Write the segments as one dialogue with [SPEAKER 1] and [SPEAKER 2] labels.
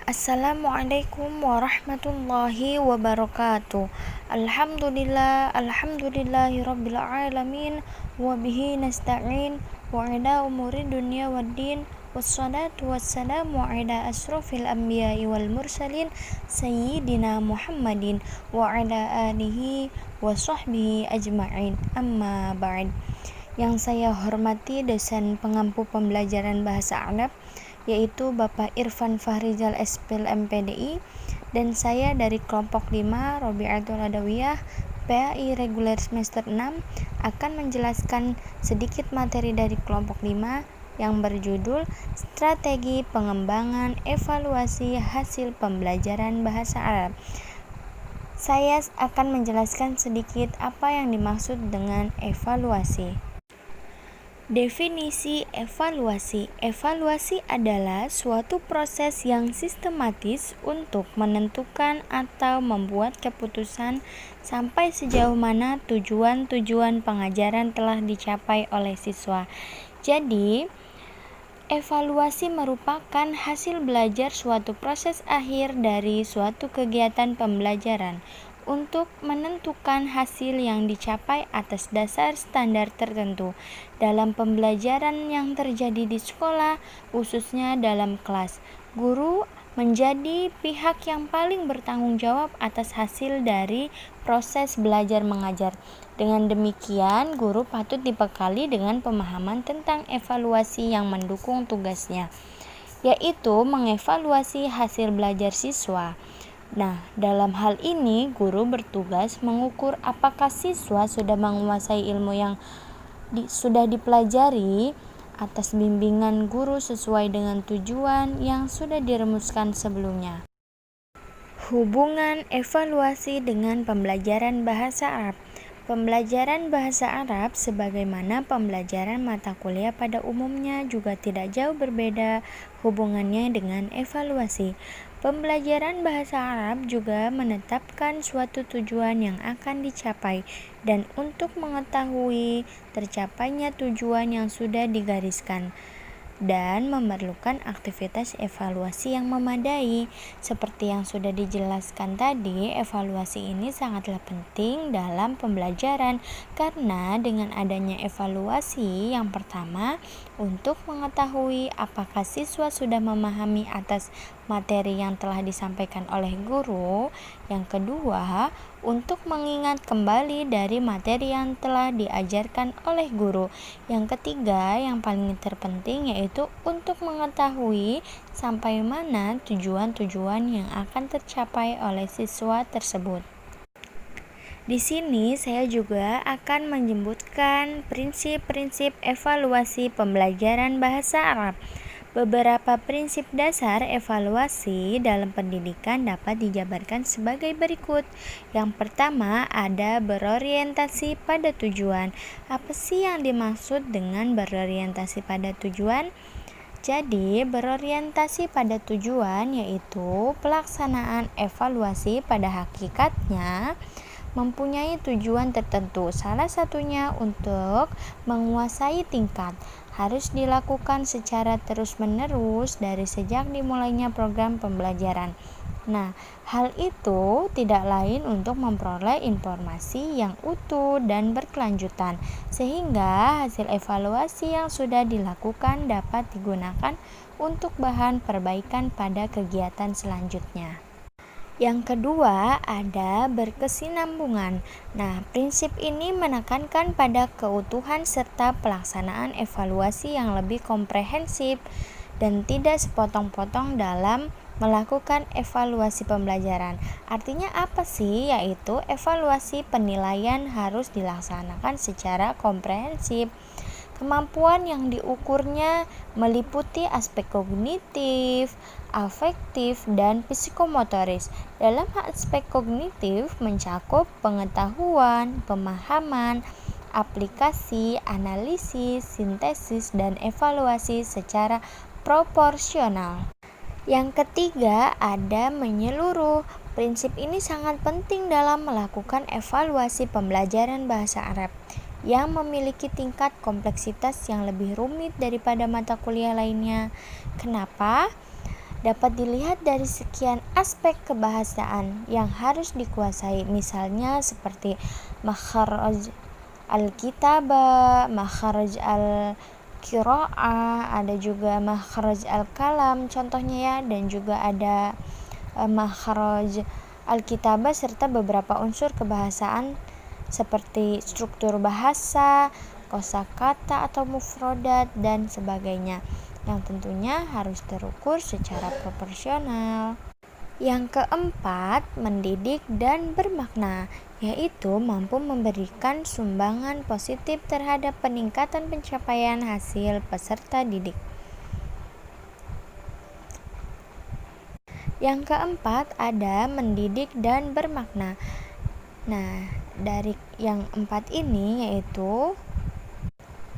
[SPEAKER 1] Assalamualaikum warahmatullahi wabarakatuh. Alhamdulillahi rabbil alamin wa bihi nasta'in wa ala umuri dunya waddin wassalatu wassalamu ala asrofil anbiya'i wal mursalin sayyidina Muhammadin wa ala alihi wa sahbihi ajma'in, amma ba'd. Yang saya hormati dosen pengampu pembelajaran bahasa Arab, yaitu Bapak Irfan Fahrizal SPIL MPDI, dan saya dari kelompok 5 Robiatul Adawiyah PAI reguler semester 6 akan menjelaskan sedikit materi dari kelompok 5 yang berjudul Strategi Pengembangan Evaluasi Hasil Pembelajaran Bahasa Arab. Saya akan menjelaskan sedikit apa yang dimaksud dengan evaluasi. Definisi evaluasi. Evaluasi adalah suatu proses yang sistematis untuk menentukan atau membuat keputusan sampai sejauh mana tujuan-tujuan pengajaran telah dicapai oleh siswa. Jadi, evaluasi merupakan hasil belajar suatu proses akhir dari suatu kegiatan pembelajaran untuk menentukan hasil yang dicapai atas dasar standar tertentu dalam pembelajaran yang terjadi di sekolah, khususnya dalam kelas. Guru menjadi pihak yang paling bertanggung jawab atas hasil dari proses belajar mengajar. Dengan demikian, guru patut dibekali dengan pemahaman tentang evaluasi yang mendukung tugasnya, yaitu mengevaluasi hasil belajar siswa. Nah, dalam hal ini, guru bertugas mengukur apakah siswa sudah menguasai ilmu yang sudah dipelajari atas bimbingan guru sesuai dengan tujuan yang sudah dirumuskan sebelumnya. Hubungan evaluasi dengan pembelajaran bahasa Arab. Pembelajaran bahasa Arab sebagaimana pembelajaran mata kuliah pada umumnya juga tidak jauh berbeda hubungannya dengan evaluasi. Pembelajaran bahasa Arab juga menetapkan suatu tujuan yang akan dicapai, dan untuk mengetahui tercapainya tujuan yang sudah digariskan dan memerlukan aktivitas evaluasi yang memadai. Seperti yang sudah dijelaskan tadi, evaluasi ini sangatlah penting dalam pembelajaran karena dengan adanya evaluasi, yang pertama untuk mengetahui apakah siswa sudah memahami atas materi yang telah disampaikan oleh guru, yang kedua untuk mengingat kembali dari materi yang telah diajarkan oleh guru, yang ketiga yang paling terpenting yaitu untuk mengetahui sampai mana tujuan-tujuan yang akan tercapai oleh siswa tersebut. Di sini saya juga akan menyebutkan prinsip-prinsip evaluasi pembelajaran bahasa Arab. Beberapa prinsip dasar evaluasi dalam pendidikan dapat dijabarkan sebagai berikut. Yang pertama, ada berorientasi pada tujuan. Apa sih yang dimaksud dengan berorientasi pada tujuan? Jadi, berorientasi pada tujuan yaitu pelaksanaan evaluasi pada hakikatnya mempunyai tujuan tertentu. Salah satunya untuk menguasai tingkat. Harus dilakukan secara terus-menerus dari sejak dimulainya program pembelajaran. Nah, hal itu tidak lain untuk memperoleh informasi yang utuh dan berkelanjutan, sehingga hasil evaluasi yang sudah dilakukan dapat digunakan untuk bahan perbaikan pada kegiatan selanjutnya. Yang kedua, ada berkesinambungan. Nah, prinsip ini menekankan pada keutuhan serta pelaksanaan evaluasi yang lebih komprehensif dan tidak sepotong-potong dalam melakukan evaluasi pembelajaran. Artinya apa sih? Yaitu evaluasi penilaian harus dilaksanakan secara komprehensif. Kemampuan yang diukurnya meliputi aspek kognitif, afektif, dan psikomotoris. Dalam aspek kognitif mencakup pengetahuan, pemahaman, aplikasi, analisis, sintesis, dan evaluasi secara proporsional. Yang ketiga, ada menyeluruh. Prinsip ini sangat penting dalam melakukan evaluasi pembelajaran bahasa Arab yang memiliki tingkat kompleksitas yang lebih rumit daripada mata kuliah lainnya. Kenapa? dapat dilihat dari sekian aspek kebahasaan yang harus dikuasai, misalnya seperti makharaj al-kitabah, makharaj al-qiraah, ada juga makharaj al-kalam contohnya ya, dan juga ada makharaj al-kitabah serta beberapa unsur kebahasaan seperti struktur bahasa, kosakata atau mufrodat dan sebagainya, yang tentunya harus terukur secara proporsional. Yang keempat, mendidik dan bermakna, yaitu mampu memberikan sumbangan positif terhadap peningkatan pencapaian hasil peserta didik. Yang keempat ada mendidik dan bermakna. Nah, dari yang empat ini yaitu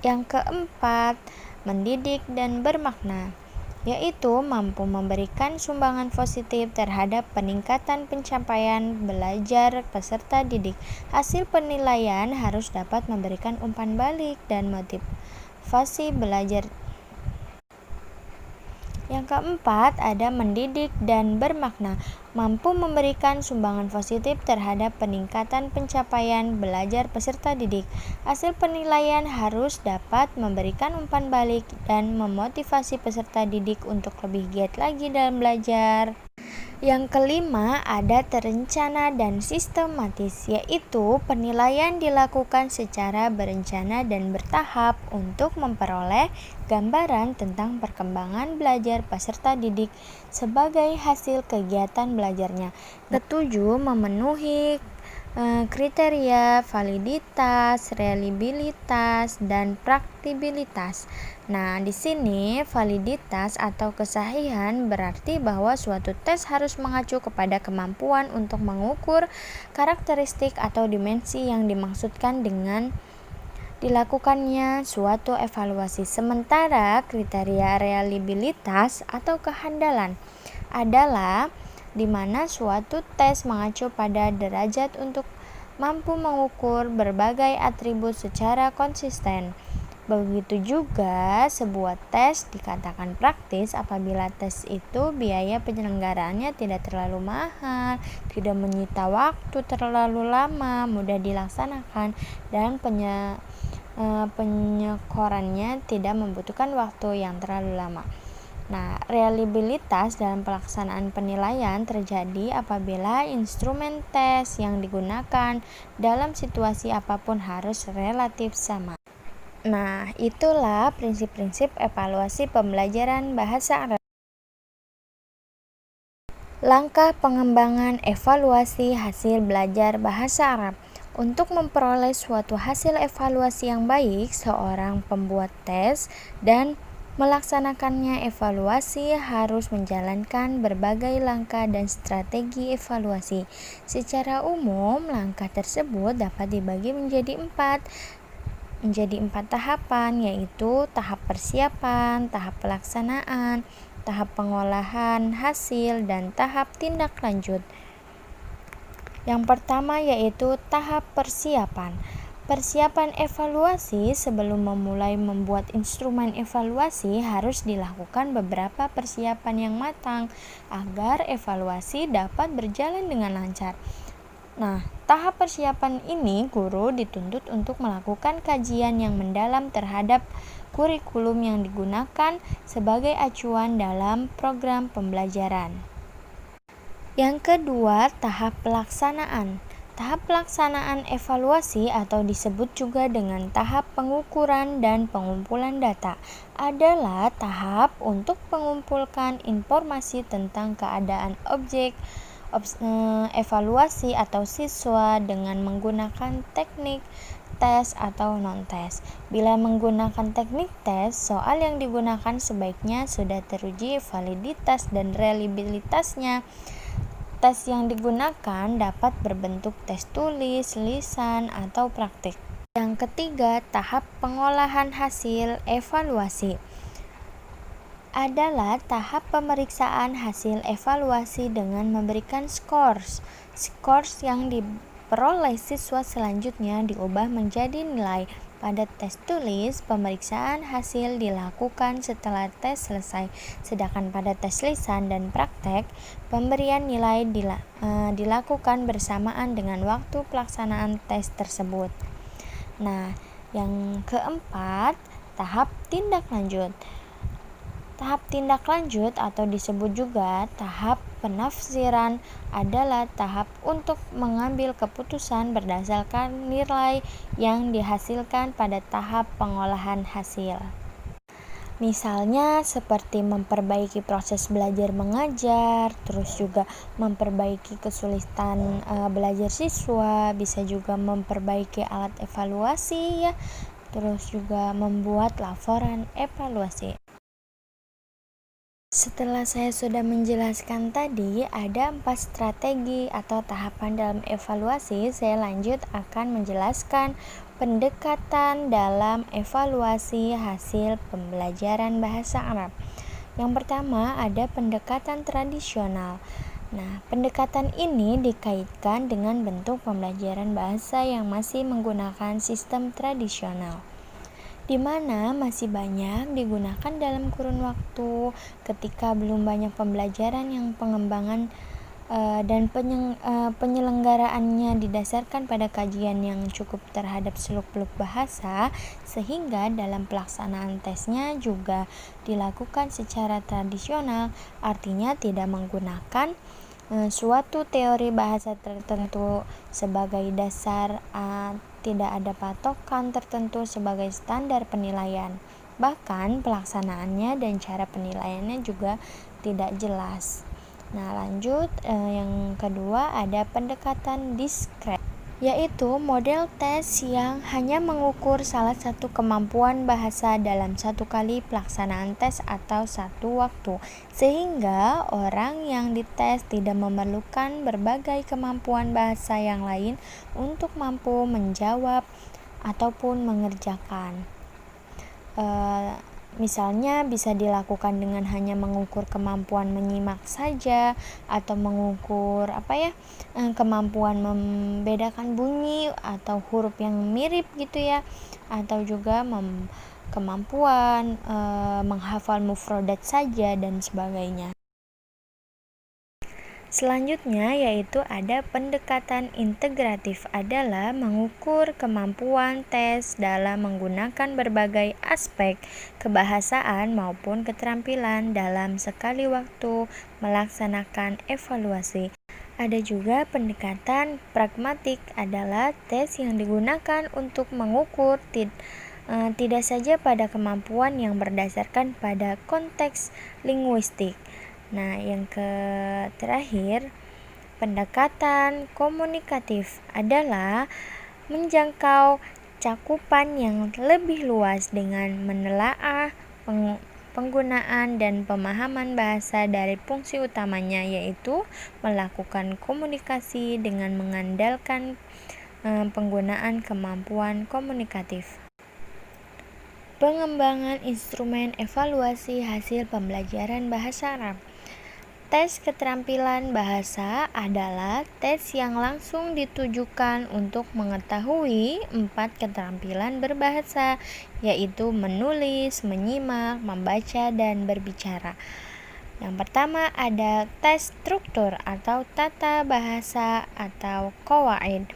[SPEAKER 1] yang keempat, mendidik dan bermakna, yaitu mampu memberikan sumbangan positif terhadap peningkatan pencapaian belajar peserta didik. Hasil penilaian harus dapat memberikan umpan balik dan motivasi belajar. Yang keempat, ada mendidik dan bermakna, mampu memberikan sumbangan positif terhadap peningkatan pencapaian belajar peserta didik. Hasil penilaian harus dapat memberikan umpan balik dan memotivasi peserta didik untuk lebih giat lagi dalam belajar. Yang kelima, ada terencana dan sistematis, yaitu penilaian dilakukan secara berencana dan bertahap untuk memperoleh gambaran tentang perkembangan belajar peserta didik sebagai hasil kegiatan belajarnya. Ketujuh, memenuhi kriteria validitas, reliabilitas, dan praktibilitas. Nah, di sini validitas atau kesahihan berarti bahwa suatu tes harus mengacu kepada kemampuan untuk mengukur karakteristik atau dimensi yang dimaksudkan dengan dilakukannya suatu evaluasi. Sementara kriteria reliabilitas atau kehandalan adalah di mana suatu tes mengacu pada derajat untuk mampu mengukur berbagai atribut secara konsisten. Begitu juga sebuah tes dikatakan praktis apabila tes itu biaya penyelenggaraannya tidak terlalu mahal, tidak menyita waktu terlalu lama, mudah dilaksanakan, dan penyekorannya tidak membutuhkan waktu yang terlalu lama. Nah, reliabilitas dalam pelaksanaan penilaian terjadi apabila instrumen tes yang digunakan dalam situasi apapun harus relatif sama. Nah, itulah prinsip-prinsip evaluasi pembelajaran bahasa Arab. Langkah pengembangan evaluasi hasil belajar bahasa Arab. Untuk memperoleh suatu hasil evaluasi yang baik, seorang pembuat tes dan melaksanakannya evaluasi harus menjalankan berbagai langkah dan strategi evaluasi. Secara umum, langkah tersebut dapat dibagi menjadi empat tahapan, yaitu tahap persiapan, tahap pelaksanaan, tahap pengolahan hasil, dan tahap tindak lanjut. Yang pertama yaitu tahap persiapan. Persiapan evaluasi. Sebelum memulai membuat instrumen evaluasi harus dilakukan beberapa persiapan yang matang agar evaluasi dapat berjalan dengan lancar. Nah, tahap persiapan ini guru dituntut untuk melakukan kajian yang mendalam terhadap kurikulum yang digunakan sebagai acuan dalam program pembelajaran. Yang kedua, tahap pelaksanaan. Tahap pelaksanaan evaluasi atau disebut juga dengan tahap pengukuran dan pengumpulan data adalah tahap untuk mengumpulkan informasi tentang keadaan objek evaluasi atau siswa dengan menggunakan teknik tes atau non-tes. Bila menggunakan teknik tes, soal yang digunakan sebaiknya sudah teruji validitas dan reliabilitasnya. Tes yang digunakan dapat berbentuk tes tulis, lisan, atau praktik. Yang ketiga, tahap pengolahan hasil evaluasi adalah tahap pemeriksaan hasil evaluasi dengan memberikan skors. Skors yang diperoleh siswa selanjutnya diubah menjadi nilai. Pada tes tulis, pemeriksaan hasil dilakukan setelah tes selesai, sedangkan pada tes lisan dan praktek, pemberian nilai dilakukan bersamaan dengan waktu pelaksanaan tes tersebut. Nah, yang keempat, tahap tindak lanjut. Tahap tindak lanjut atau disebut juga tahap penafsiran adalah tahap untuk mengambil keputusan berdasarkan nilai yang dihasilkan pada tahap pengolahan hasil. Misalnya seperti memperbaiki proses belajar mengajar, terus juga memperbaiki kesulitan belajar siswa, bisa juga memperbaiki alat evaluasi ya, terus juga membuat laporan evaluasi. Setelah saya sudah menjelaskan tadi, ada 4 strategi atau tahapan dalam evaluasi. Saya lanjut akan menjelaskan pendekatan dalam evaluasi hasil pembelajaran bahasa Arab. Yang pertama ada pendekatan tradisional. Nah, pendekatan ini dikaitkan dengan bentuk pembelajaran bahasa yang masih menggunakan sistem tradisional, di mana masih banyak digunakan dalam kurun waktu ketika belum banyak pembelajaran yang pengembangan dan penyelenggaraannya didasarkan pada kajian yang cukup terhadap seluk-beluk bahasa, sehingga dalam pelaksanaan tesnya juga dilakukan secara tradisional, artinya tidak menggunakan suatu teori bahasa tertentu sebagai dasar, tidak ada patokan tertentu sebagai standar penilaian. Bahkan pelaksanaannya dan cara penilaiannya juga tidak jelas. Nah, lanjut yang kedua ada pendekatan diskret, yaitu model tes yang hanya mengukur salah satu kemampuan bahasa dalam satu kali pelaksanaan tes atau satu waktu, sehingga orang yang dites tidak memerlukan berbagai kemampuan bahasa yang lain untuk mampu menjawab ataupun mengerjakan. Misalnya bisa dilakukan dengan hanya mengukur kemampuan menyimak saja, atau mengukur kemampuan membedakan bunyi atau huruf yang mirip gitu ya, atau juga kemampuan menghafal mufradat saja dan sebagainya. Selanjutnya yaitu ada pendekatan integratif, adalah mengukur kemampuan tes dalam menggunakan berbagai aspek kebahasaan maupun keterampilan dalam sekali waktu melaksanakan evaluasi. Ada juga pendekatan pragmatik, adalah tes yang digunakan untuk mengukur tidak saja pada kemampuan yang berdasarkan pada konteks linguistik. Nah, yang terakhir, pendekatan komunikatif adalah menjangkau cakupan yang lebih luas dengan menelaah penggunaan dan pemahaman bahasa dari fungsi utamanya, yaitu melakukan komunikasi dengan mengandalkan penggunaan kemampuan komunikatif. Pengembangan instrumen evaluasi hasil pembelajaran bahasa Arab. Tes keterampilan bahasa adalah tes yang langsung ditujukan untuk mengetahui 4 keterampilan berbahasa, yaitu menulis, menyimak, membaca, dan berbicara. Yang pertama ada tes struktur atau tata bahasa atau qawaid.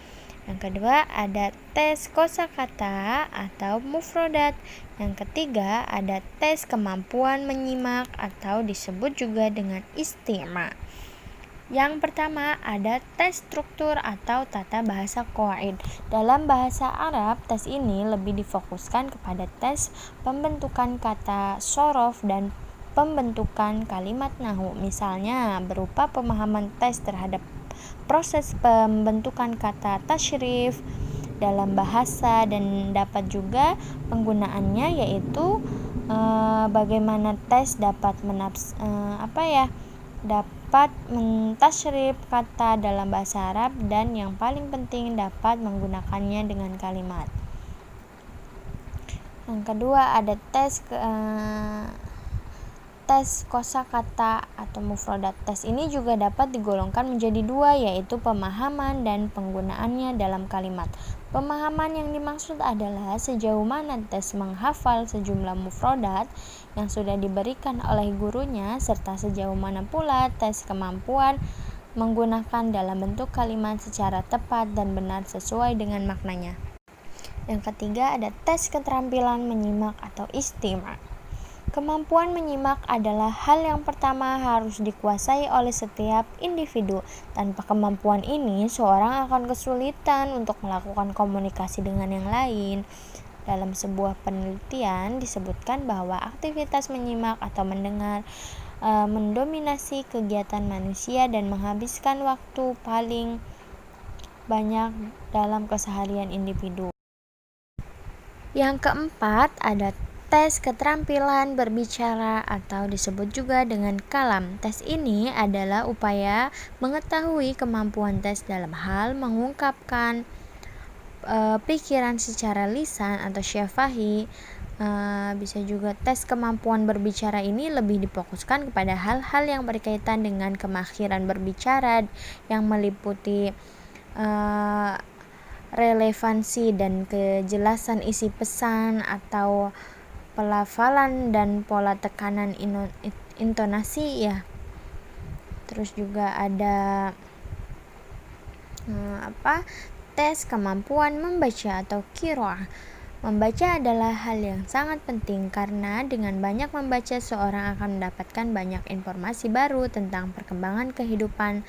[SPEAKER 1] Yang kedua ada tes kosakata atau mufradat. Yang ketiga ada tes kemampuan menyimak atau disebut juga dengan istima'. Yang pertama ada tes struktur atau tata bahasa qawaid. Dalam bahasa Arab, tes ini lebih difokuskan kepada tes pembentukan kata sorof dan pembentukan kalimat nahwu, misalnya berupa pemahaman tes terhadap proses pembentukan kata tasyrif dalam bahasa, dan dapat juga penggunaannya yaitu bagaimana tes dapat dapat mentasyrif kata dalam bahasa Arab, dan yang paling penting dapat menggunakannya dengan kalimat. Yang kedua ada tes tes kosakata atau mufradat. Tes ini juga dapat digolongkan menjadi dua, yaitu pemahaman dan penggunaannya dalam kalimat. Pemahaman yang dimaksud adalah sejauh mana tes menghafal sejumlah mufradat yang sudah diberikan oleh gurunya, serta sejauh mana pula tes kemampuan menggunakan dalam bentuk kalimat secara tepat dan benar sesuai dengan maknanya. Yang ketiga ada tes keterampilan menyimak atau istima'. Kemampuan menyimak adalah hal yang pertama harus dikuasai oleh setiap individu. Tanpa kemampuan ini, seorang akan kesulitan untuk melakukan komunikasi dengan yang lain. Dalam sebuah penelitian disebutkan bahwa aktivitas menyimak atau mendengar mendominasi kegiatan manusia dan menghabiskan waktu paling banyak dalam keseharian individu. Yang keempat ada tes keterampilan berbicara atau disebut juga dengan kalam. Tes ini adalah upaya mengetahui kemampuan tes dalam hal mengungkapkan pikiran secara lisan atau syafahi. Bisa juga tes kemampuan berbicara ini lebih difokuskan kepada hal-hal yang berkaitan dengan kemakhiran berbicara yang meliputi relevansi dan kejelasan isi pesan atau pelafalan dan pola tekanan intonasi ya. Terus juga ada tes kemampuan membaca atau qiraah. Membaca adalah hal yang sangat penting karena dengan banyak membaca seorang akan mendapatkan banyak informasi baru tentang perkembangan kehidupan.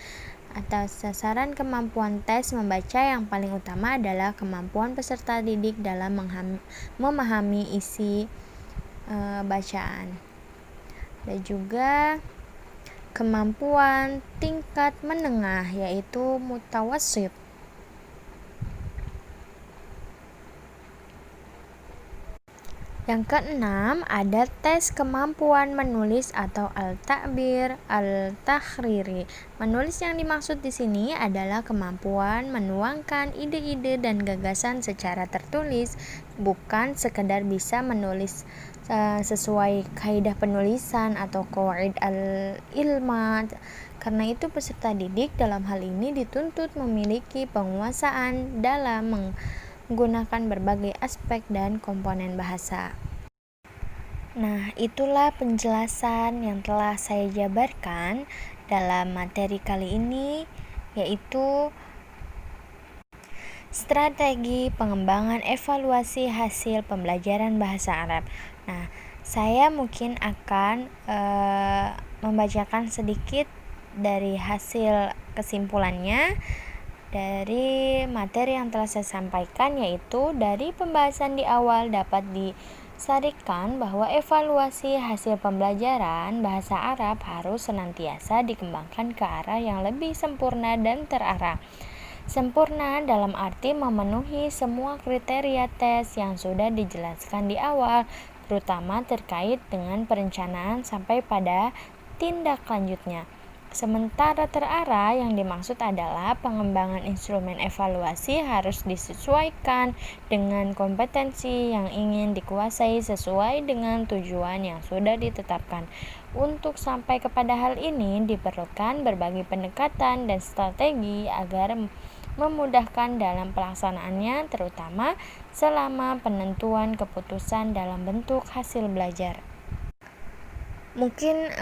[SPEAKER 1] Atas sasaran kemampuan tes membaca yang paling utama adalah kemampuan peserta didik dalam memahami isi bacaan. Dan juga kemampuan tingkat menengah yaitu mutawassit. Yang keenam ada tes kemampuan menulis atau al-ta'bir al-takhriri. Menulis yang dimaksud di sini adalah kemampuan menuangkan ide-ide dan gagasan secara tertulis, bukan sekedar bisa menulis sesuai kaidah penulisan atau qawaid al-ilma. Karena itu peserta didik dalam hal ini dituntut memiliki penguasaan dalam menggunakan berbagai aspek dan komponen bahasa. Nah, itulah penjelasan yang telah saya jabarkan dalam materi kali ini, yaitu strategi pengembangan evaluasi hasil pembelajaran bahasa Arab. Nah, saya mungkin akan membacakan sedikit dari hasil kesimpulannya dari materi yang telah saya sampaikan, yaitu dari pembahasan di awal dapat disarikan bahwa evaluasi hasil pembelajaran bahasa Arab harus senantiasa dikembangkan ke arah yang lebih sempurna dan terarah. Sempurna dalam arti memenuhi semua kriteria tes yang sudah dijelaskan di awal, terutama terkait dengan perencanaan sampai pada tindak lanjutnya. Sementara terarah yang dimaksud adalah pengembangan instrumen evaluasi harus disesuaikan dengan kompetensi yang ingin dikuasai sesuai dengan tujuan yang sudah ditetapkan. Untuk sampai kepada hal ini diperlukan berbagai pendekatan dan strategi agar memudahkan dalam pelaksanaannya, terutama selama penentuan keputusan dalam bentuk hasil belajar. Mungkin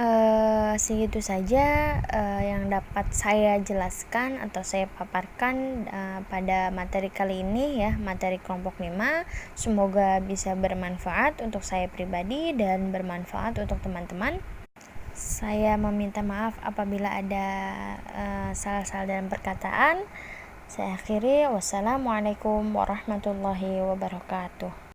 [SPEAKER 1] segitu saja yang dapat saya jelaskan atau saya paparkan pada materi kali ini ya, materi kelompok 5. Semoga bisa bermanfaat untuk saya pribadi dan bermanfaat untuk teman-teman. Saya meminta maaf apabila ada salah-salah dalam perkataan. Saya akhiri, wassalamualaikum warahmatullahi wabarakatuh.